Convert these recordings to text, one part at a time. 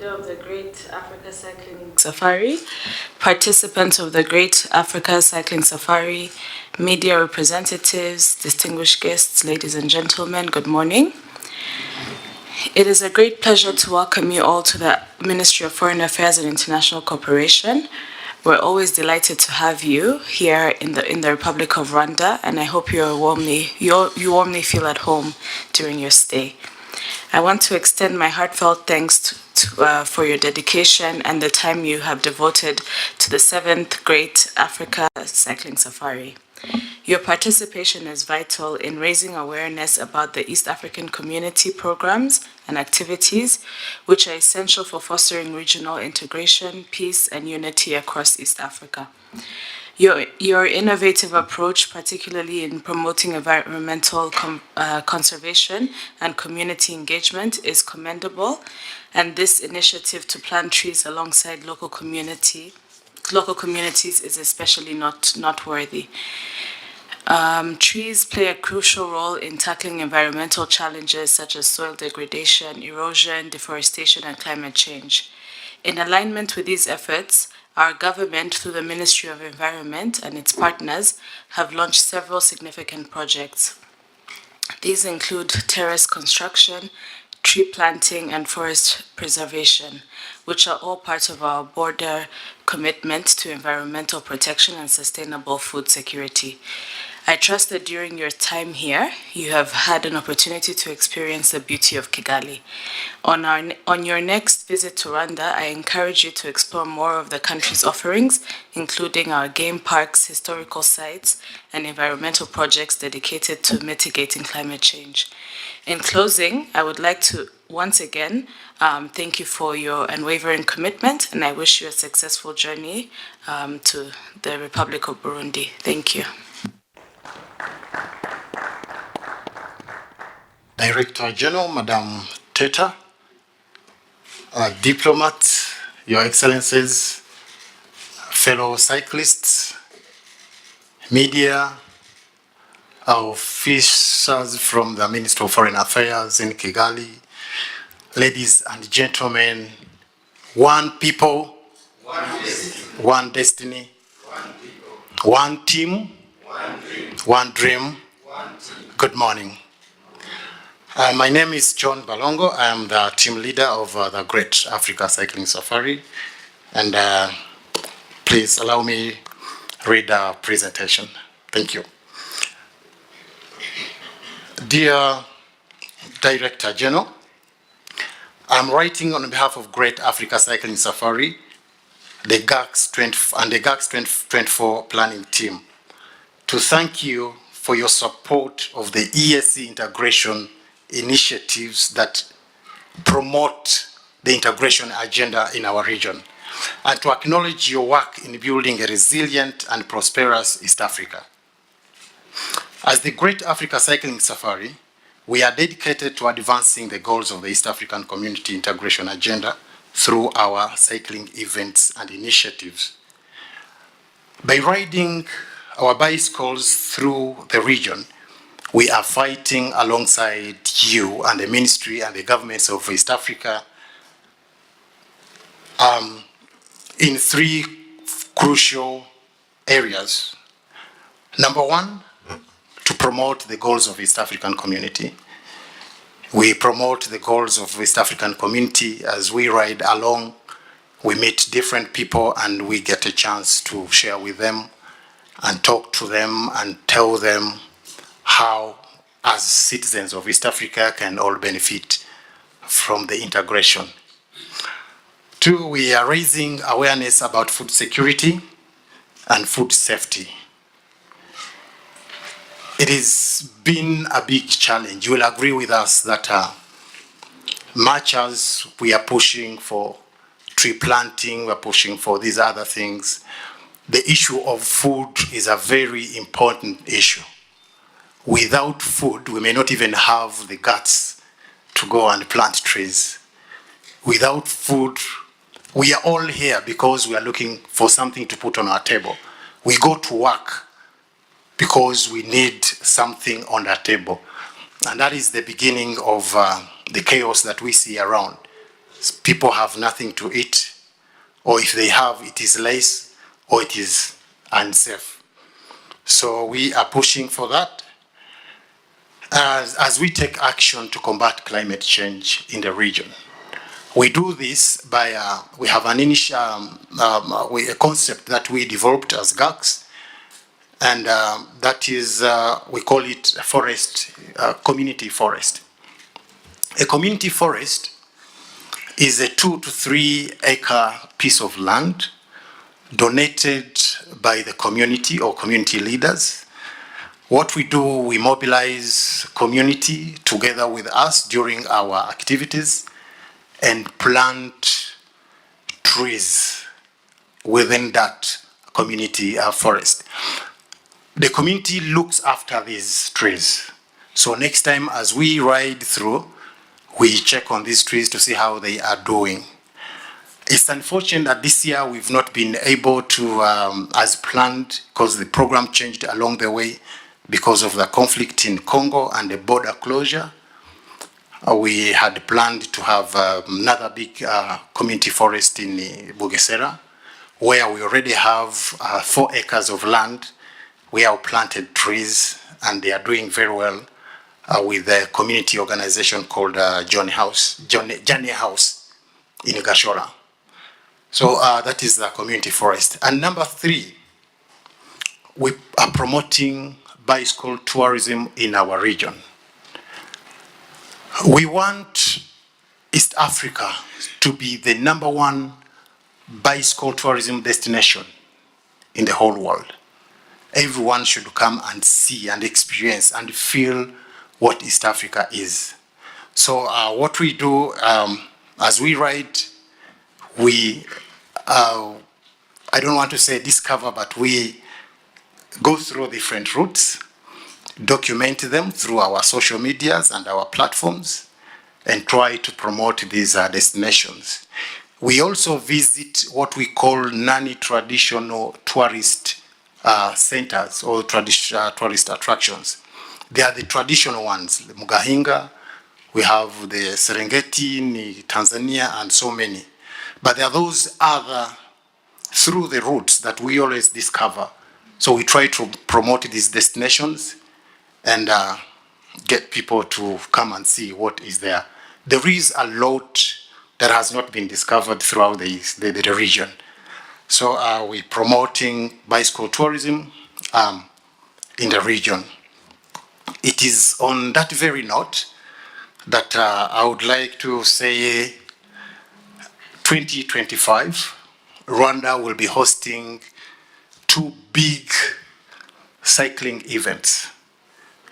leader of the Great Africa Cycling Safari, participants of the Great Africa Cycling Safari, media representatives, distinguished guests, ladies and gentlemen, good morning. It is a great pleasure to welcome you all to the Ministry of Foreign Affairs and International Cooperation. We're always delighted to have you here in the Republic of Rwanda, and I hope you warmly feel at home during your stay. I want to extend my heartfelt thanks for your dedication and the time you have devoted to the 7th Great Africa Cycling Safari. Your participation is vital in raising awareness about the East African community programs and activities, which are essential for fostering regional integration, peace, and unity across East Africa. Your innovative approach, particularly in promoting environmental conservation and community engagement, is commendable, and this initiative to plant trees alongside local communities is especially noteworthy. Trees play a crucial role in tackling environmental challenges such as soil degradation, erosion, deforestation, and climate change. In alignment with these efforts, our government, through the Ministry of Environment and its partners, have launched several significant projects. These include terrace construction, tree planting, and forest preservation, which are all part of our broader commitment to environmental protection and sustainable food security. I trust that during your time here, you have had an opportunity to experience the beauty of Kigali. On your next visit to Rwanda, I encourage you to explore more of the country's offerings, including our game parks, historical sites, and environmental projects dedicated to mitigating climate change. In closing, I would like to once again thank you for your unwavering commitment, and I wish you a successful journey to the Republic of Burundi. Thank you. Director General, Madam Teta, diplomats, Your Excellencies, fellow cyclists, media, our officers from the Ministry of Foreign Affairs in Kigali, ladies and gentlemen, one people, one destiny, one team, one dream. Good morning. My name is John Balongo. I am the team leader of the Great Africa Cycling Safari. And please allow me read the presentation. Thank you. Dear Director General, I'm writing on behalf of Great Africa Cycling Safari, the GACS 2024 planning team, to thank you for your support of the ESC integration initiatives that promote the integration agenda in our region, and to acknowledge your work in building a resilient and prosperous East Africa. As the Great Africa Cycling Safari, we are dedicated to advancing the goals of the East African Community Integration Agenda through our cycling events and initiatives. By riding our bicycles through the region, we are fighting alongside you and the ministry and the governments of East Africa in three crucial areas. Number one, to promote the goals of East African community. We promote the goals of East African community as we ride along. We meet different people and we get a chance to share with them and talk to them and tell them how, as citizens of East Africa, can all benefit from the integration. Two, we are raising awareness about food security and food safety. It has been a big challenge. You will agree with us that much as we are pushing for tree planting, we're pushing for these other things, the issue of food is a very important issue. Without food, we may not even have the guts to go and plant trees. Without food, we are all here because we are looking for something to put on our table. We go to work because we need something on our table. And that is the beginning of the chaos that we see around. people have nothing to eat, or if they have, it is less, or it is unsafe. So we are pushing for that as we take action to combat climate change in the region. We do this by, we have an initial, a concept that we developed as GACS, and that is, we call it a forest, community forest. A community forest is a 2 to 3 acre piece of land donated by the community or community leaders. What we do, we mobilize community together with us during our activities and plant trees within that community forest. The community looks after these trees. So next time as we ride through, we check on these trees to see how they are doing. It's unfortunate that this year we've not been able to, as planned, because the program changed along the way because of the conflict in Congo and the border closure. We had planned to have another big community forest in Bugesera, where we already have 4 acres of land where we planted trees, and they are doing very well with a community organization called Johnny House in Gashora. So that is the community forest. And number 3, we are promoting bicycle tourism in our region. We want East Africa to be the #1 bicycle tourism destination in the whole world. Everyone should come and see and experience and feel what East Africa is. So what we do as we ride, we, I don't want to say discover, but we go through different routes, document them through our social medias and our platforms, and try to promote these destinations. We also visit what we call non-traditional tourist centers or tourist attractions. They are the traditional ones, the Mugahinga, we have the Serengeti in Tanzania, and so many. But there are those other through the routes that we always discover. So we try to promote these destinations and get people to come and see what is there. There is a lot that has not been discovered throughout the region. So we're promoting bicycle tourism in the region. It is on that very note that I would like to say 2025, Rwanda will be hosting 2 big cycling events.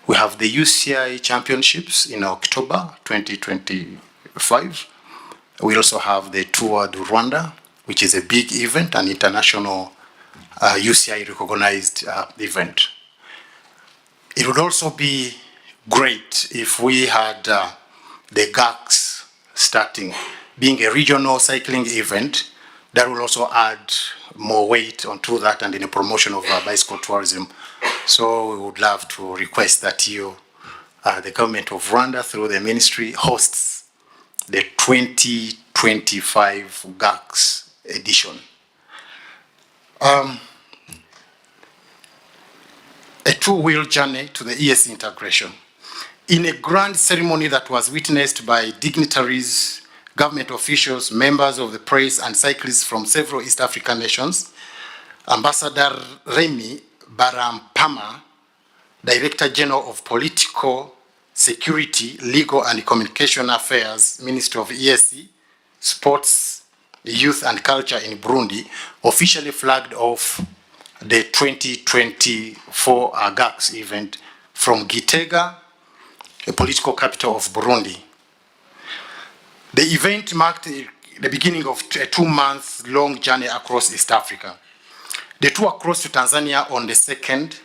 We have the UCI Championships in October 2025. We also have the Tour du Rwanda, which is a big event, an international UCI recognized event. It would also be great if we had the GACS starting, being a regional cycling event. That will also add more weight onto that and in the promotion of bicycle tourism. So we would love to request that you, the government of Rwanda through the ministry, hosts the 2025 GACS edition. A 2-wheel journey to the EAC integration. In a grand ceremony that was witnessed by dignitaries, government officials, members of the press, and cyclists from several East African nations, Ambassador Remy Barampama, Director General of Political Security, Legal and Communication Affairs, Ministry of EAC, Sports, Youth and Culture in Burundi, officially flagged off the 2024 GACS event from Gitega, the political capital of Burundi. The event marked the beginning of a 2-month-long journey across East Africa. The tour crossed to Tanzania on the 2nd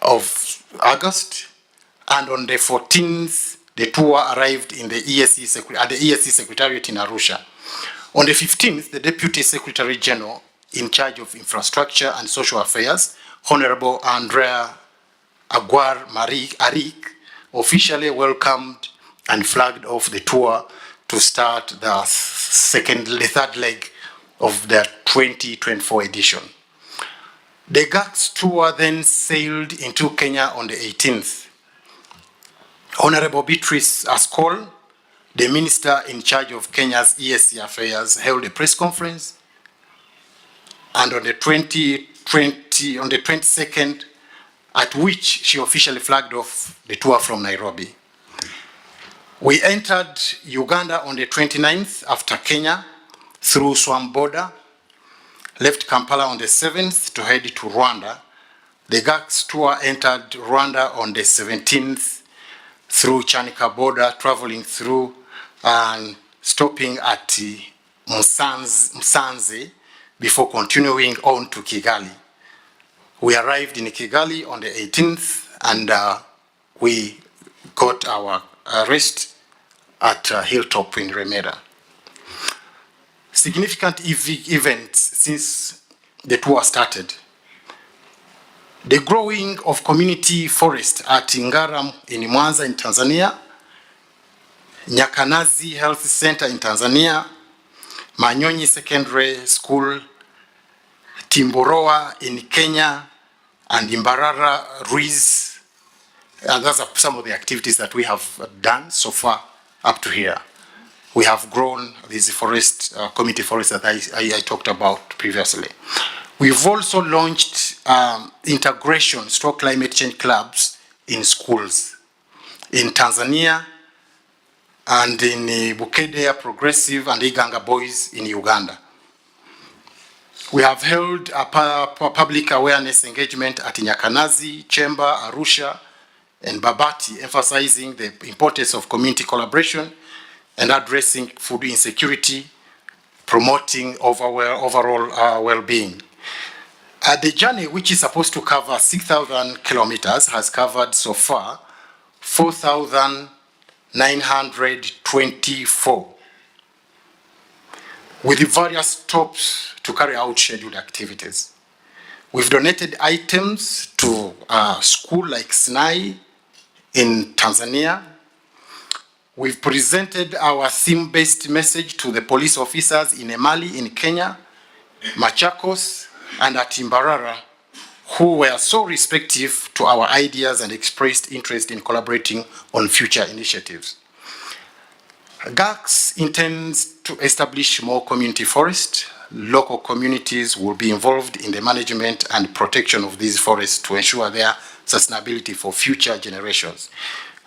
of August, and on the 14th, the tour arrived in the at the EAC Secretariat in Arusha. On the 15th, the Deputy Secretary General in charge of Infrastructure and Social Affairs, Honorable Andrea Aguar Arik, officially welcomed and flagged off the tour to start the third leg of the 2024 edition. The GACS tour then sailed into Kenya on the 18th. Honorable Beatrice Askol, the minister in charge of Kenya's EAC affairs, held a press conference, and on the 22nd, at which she officially flagged off the tour from Nairobi. We entered Uganda on the 29th after Kenya through Swam border, left Kampala on the 7th to head to Rwanda. The GACS tour entered Rwanda on the 17th through Chanika border, traveling through and stopping at Musanze before continuing on to Kigali. We arrived in Kigali on the 18th, and we got our rest at Hilltop in Remera. Significant events since the tour started. The growing of community forest at Ngaram in Mwanza in Tanzania, Nyakanazi Health Center in Tanzania, Manyonyi Secondary School, Timboroa in Kenya, and Imbarara Ruiz. Those are some of the activities that we have done so far up to here. We have grown these forest, community forests that I talked about previously. We've also launched integration climate change clubs in schools in Tanzania and in Bukedea Progressive and Iganga Boys in Uganda. We have held a public awareness engagement at Nyakanazi, Chemba, Arusha, and Babati, emphasizing the importance of community collaboration and addressing food insecurity, promoting overall well-being. The journey, which is supposed to cover 6,000 kilometers, has covered so far 4,924, with various stops to carry out scheduled activities. We've donated items to a school like Sinai in Tanzania. We've presented our theme-based message to the police officers in Emali in Kenya, Machakos, and at Imbarara, who were so receptive to our ideas and expressed interest in collaborating on future initiatives. GACS intends to establish more community forests. Local communities will be involved in the management and protection of these forests to ensure their sustainability for future generations.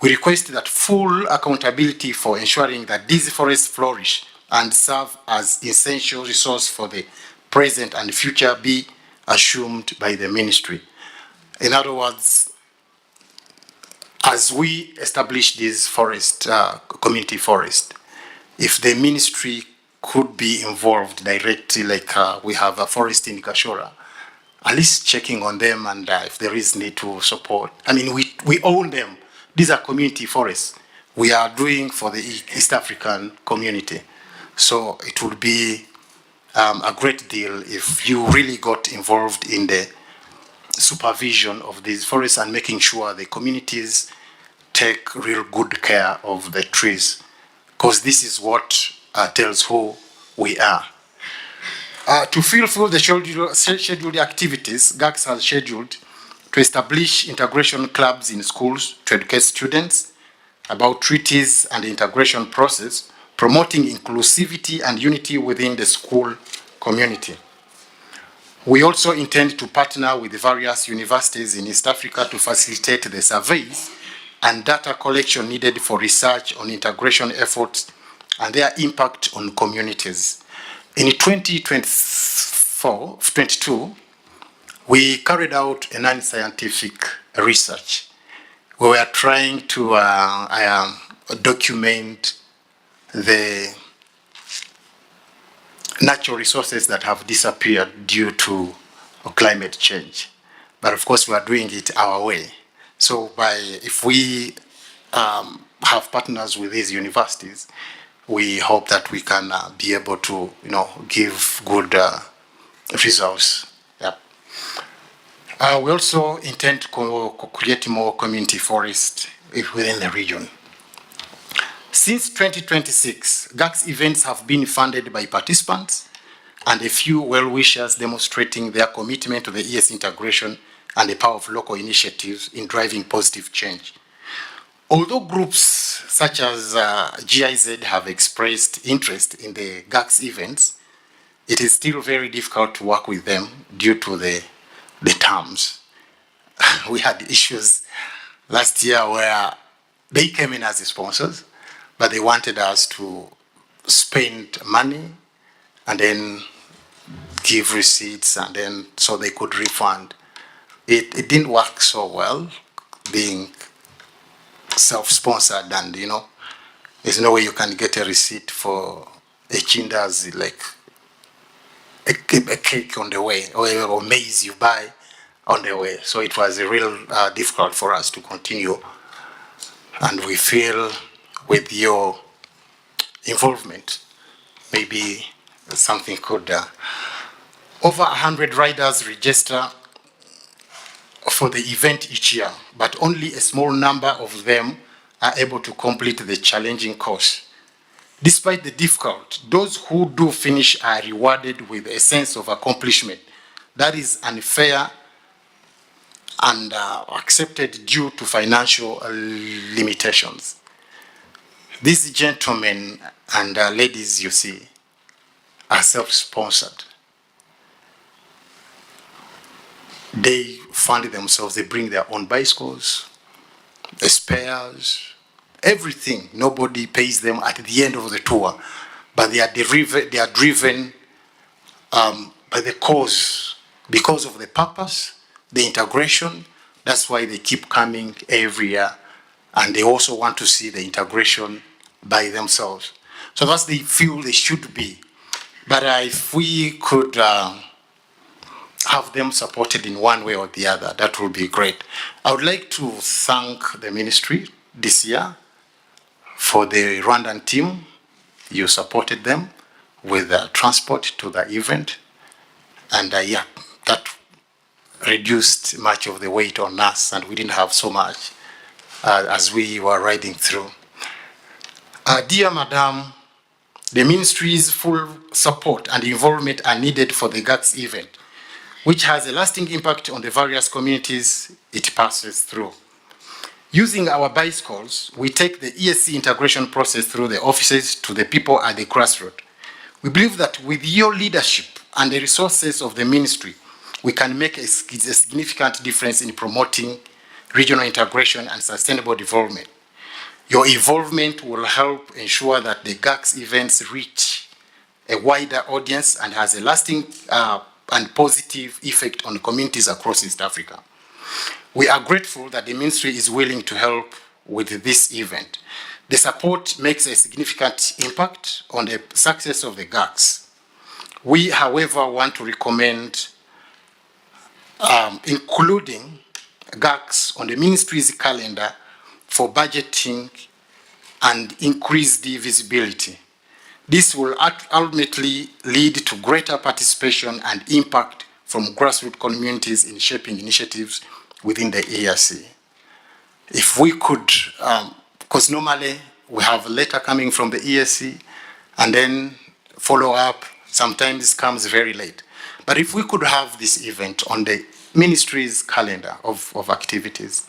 We request that full accountability for ensuring that these forests flourish and serve as essential resource for the present and future be assumed by the ministry. In other words, as we establish these forest, community forest, if the ministry could be involved directly, like we have a forest in Gashora, at least checking on them, and if there is need to support. I mean, we own them. These are community forests. We are doing for the East African community. So it would be a great deal if you really got involved in the supervision of these forests and making sure the communities take real good care of the trees, because this is what tells who we are. To fulfill the scheduled activities, GACS has scheduled to establish integration clubs in schools to educate students about treaties and the integration process, promoting inclusivity and unity within the school community. We also intend to partner with the various universities in East Africa to facilitate the surveys and data collection needed for research on integration efforts and their impact on communities. In 2022, we carried out a non-scientific research. We were trying to document the natural resources that have disappeared due to climate change. But of course, we are doing it our way. So if we have partners with these universities, we hope that we can be able to, give good results. Yep. We also intend to create more community forests within the region. Since 2026, GACS events have been funded by participants and a few well-wishers demonstrating their commitment to the ES integration and the power of local initiatives in driving positive change. Although groups such as GIZ have expressed interest in the GACS events, it is still very difficult to work with them due to the terms. We had issues last year where they came in as the sponsors, but they wanted us to spend money and then give receipts and then so they could refund. It didn't work so well, being self-sponsored, and there's no way you can get a receipt for a chindas, like a cake on the way, or maize you buy on the way. So it was a real difficult for us to continue. And we feel with your involvement, maybe something could, over 100 riders register for the event each year, but only a small number of them are able to complete the challenging course. Despite the difficult, those who do finish are rewarded with a sense of accomplishment that is unfair and accepted due to financial limitations. These gentlemen and ladies you see are self-sponsored. They fund themselves, they bring their own bicycles, the spares, everything. Nobody pays them at the end of the tour, but they are driven by the cause, because of the purpose, the integration. That's why they keep coming every year, and they also want to see the integration by themselves. So that's the feel they should be. But if we could have them supported in one way or the other, that would be great. I would like to thank the ministry this year for the Rwandan team. You supported them with transport to the event. And yeah, that reduced much of the weight on us, and we didn't have so much as we were riding through. Dear Madam, the ministry's full support and involvement are needed for the GACS event, which has a lasting impact on the various communities it passes through. Using our bicycles, we take the ESC integration process through the offices to the people at the grassroots. We believe that with your leadership and the resources of the ministry, we can make a significant difference in promoting regional integration and sustainable development. Your involvement will help ensure that the GACS events reach a wider audience and has a lasting and positive effect on communities across East Africa. We are grateful that the ministry is willing to help with this event. The support makes a significant impact on the success of the GACS. We, however, want to recommend including GACS on the ministry's calendar for budgeting and increase the visibility. This will ultimately lead to greater participation and impact from grassroots communities in shaping initiatives within the ERC. If we could, because normally we have a letter coming from the ERC and then follow up, sometimes comes very late. But if we could have this event on the ministry's calendar of activities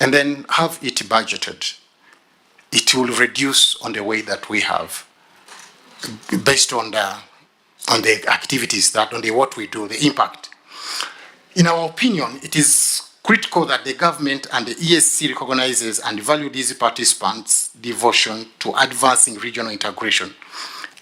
and then have it budgeted, it will reduce on the way that we have based on the activities, that on the what we do, the impact. In our opinion, it is critical that the government and the ESC recognizes and value these participants' devotion to advancing regional integration.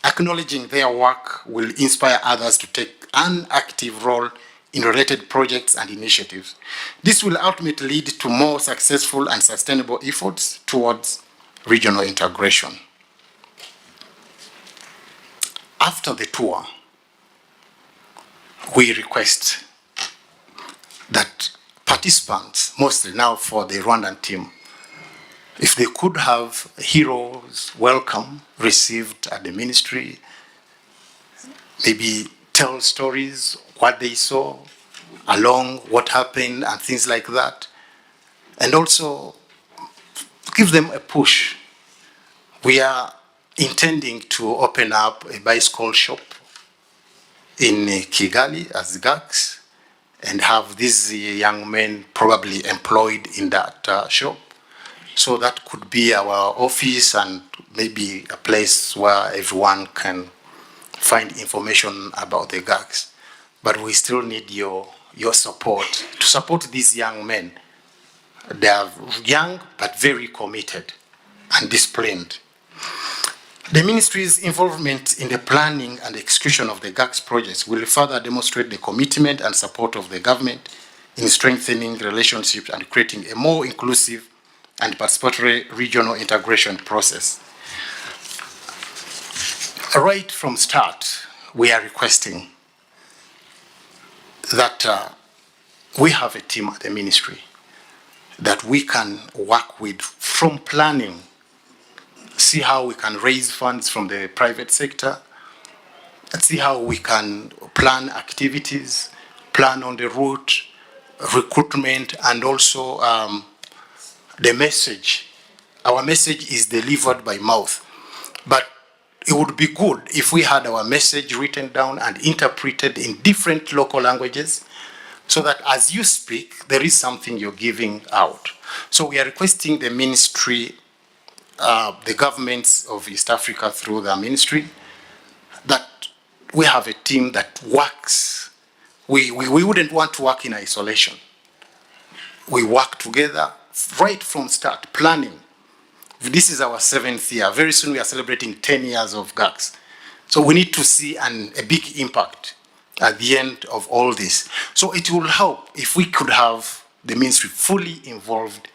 Acknowledging their work will inspire others to take an active role in related projects and initiatives. This will ultimately lead to more successful and sustainable efforts towards regional integration. After the tour, we request that participants, mostly now for the Rwandan team, if they could have heroes welcome received at the ministry, maybe tell stories, what they saw, along what happened and things like that, and also give them a push We are intending to open up a bicycle shop in Kigali as GACS and have these young men probably employed in that shop. So that could be our office and maybe a place where everyone can find information about the GACS. But we still need your support to support these young men. They are young but very committed and disciplined. The ministry's involvement in the planning and execution of the GACS projects will further demonstrate the commitment and support of the government in strengthening relationships and creating a more inclusive and participatory regional integration process. Right from start, we are requesting that we have a team at the ministry that we can work with from planning, see how we can raise funds from the private sector, see how we can plan activities, plan on the route, recruitment, and also the message. Our message is delivered by mouth, but it would be good if we had our message written down and interpreted in different local languages so that as you speak, there is something you're giving out. So we are requesting the ministry, the governments of East Africa through their ministry, that we have a team that works. We wouldn't want to work in isolation. We work together right from start, planning. This is our 7th year. Very soon we are celebrating 10 years of GACS. So we need to see a big impact at the end of all this. So it will help if we could have the ministry fully involved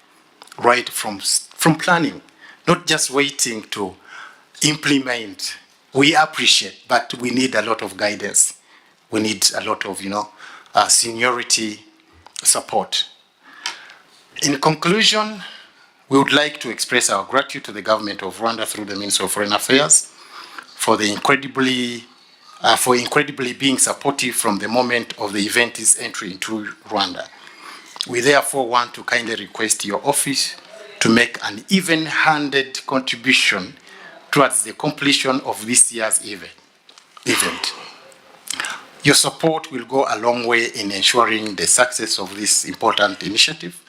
right from planning, not just waiting to implement. We appreciate, but we need a lot of guidance. We need a lot of, seniority support. In conclusion, we would like to express our gratitude to the government of Rwanda through the Ministry of Foreign Affairs for incredibly being supportive from the moment of the event's entry into Rwanda. We therefore want to kindly request your office to make an even-handed contribution towards the completion of this year's event. Your support will go a long way in ensuring the success of this important initiative.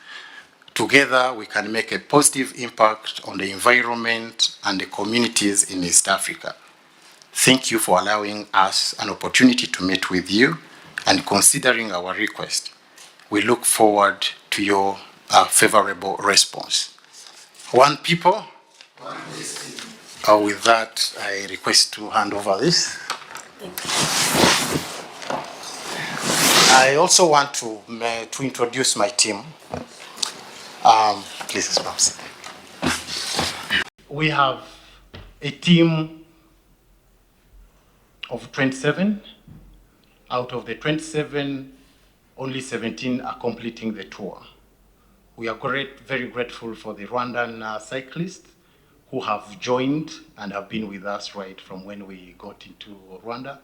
Together, we can make a positive impact on the environment and the communities in East Africa. Thank you for allowing us an opportunity to meet with you and considering our request. We look forward to your favorable response. One people? One destiny. With that, I request to hand over this. Thank you. I also want to introduce my team. Please, Babs. We have a team of 27. Out of the 27, only 17 are completing the tour. We are very grateful for the Rwandan cyclists who have joined and have been with us right from when we got into Rwanda.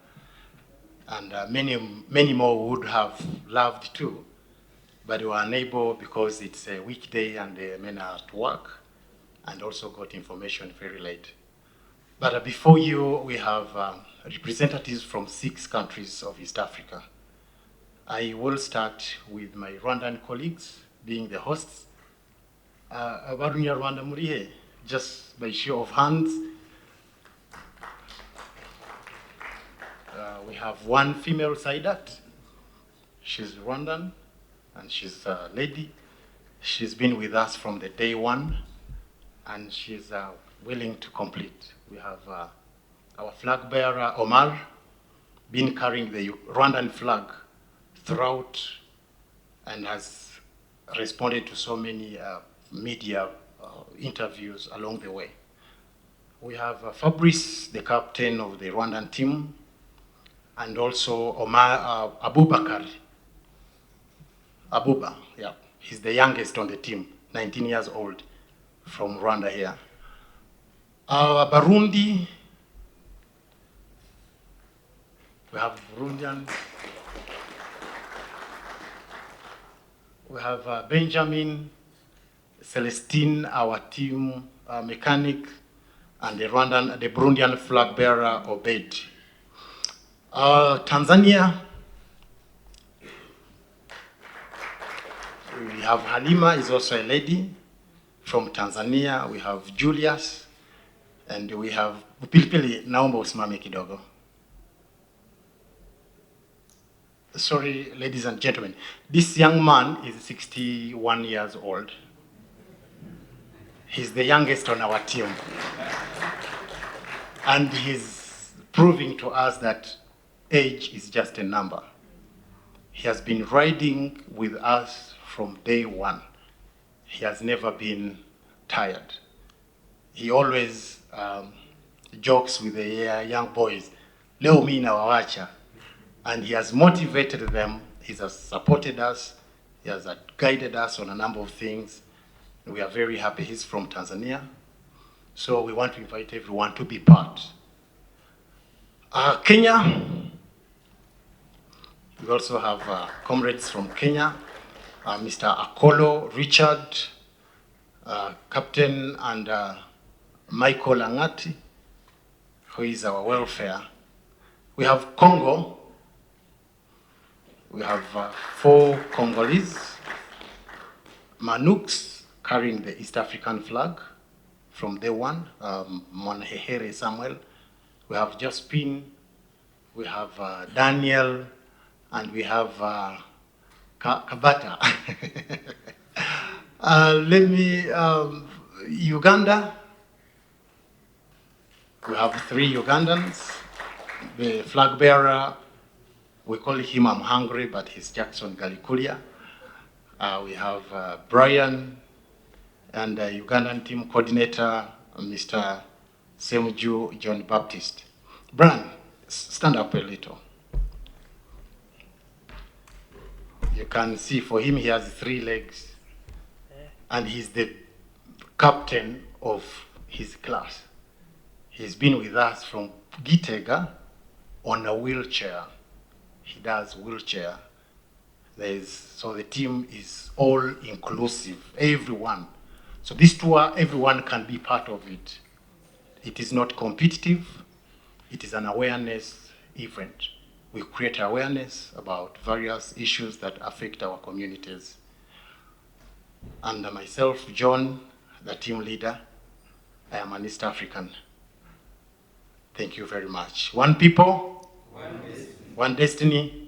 And many more would have loved to, but we were unable because it's a weekday and the men are at work and also got information very late. But before you, we have representatives from 6 countries of East Africa. I will start with my Rwandan colleagues being the hosts. Abarunya Rwanda Murihe, just by show of hands. We have one female Saidat. She's Rwandan and she's a lady. She's been with us from the day one and she's willing to complete. We have our flag bearer, Omar, been carrying the Rwandan flag throughout and has responded to so many media interviews along the way. We have Fabrice, the captain of the Rwandan team, and also Omar Abubakar. Abuba, yeah, he's the youngest on the team, 19 years old, from Rwanda here. Burundi, we have Burundian. We have Benjamin, Celestine, our team mechanic, and the Burundian flag bearer obeyed. Tanzania, we have Halima, is also a lady from Tanzania. We have Julius, and we have Pilipili. Naomba usimame kidogo. Sorry, ladies and gentlemen. This young man is 61 years old. He's the youngest on our team. And he's proving to us that age is just a number. He has been riding with us from day one. He has never been tired. He always jokes with the young boys, leo mimi nawawacha. And he has motivated them. He has supported us. He has guided us on a number of things. We are very happy. He's from Tanzania. So we want to invite everyone to be part. Kenya, we also have comrades from Kenya, Mr. Akolo Richard, Captain and Michael Angati, who is our welfare. We have Congo. We have 4 Congolese, Manuks carrying the East African flag from day one, Monhehere Samuel. We have Jospin, we have Daniel, and we have Kabata. Uganda, we have 3 Ugandans. The flag bearer, we call him I'm Hungry, but he's Jackson Galikulia. We have Brian, and Ugandan team coordinator, Mr. Semuju John Baptist. Brian, stand up a little. You can see for him he has 3 legs, and he's the captain of his class. He's been with us from Gitega on a wheelchair. He does wheelchair. So the team is all inclusive, everyone. So this tour, everyone can be part of it. It is not competitive, it is an awareness event. We create awareness about various issues that affect our communities. And myself, John, the team leader, I am an East African. Thank you very much. One people, one destiny.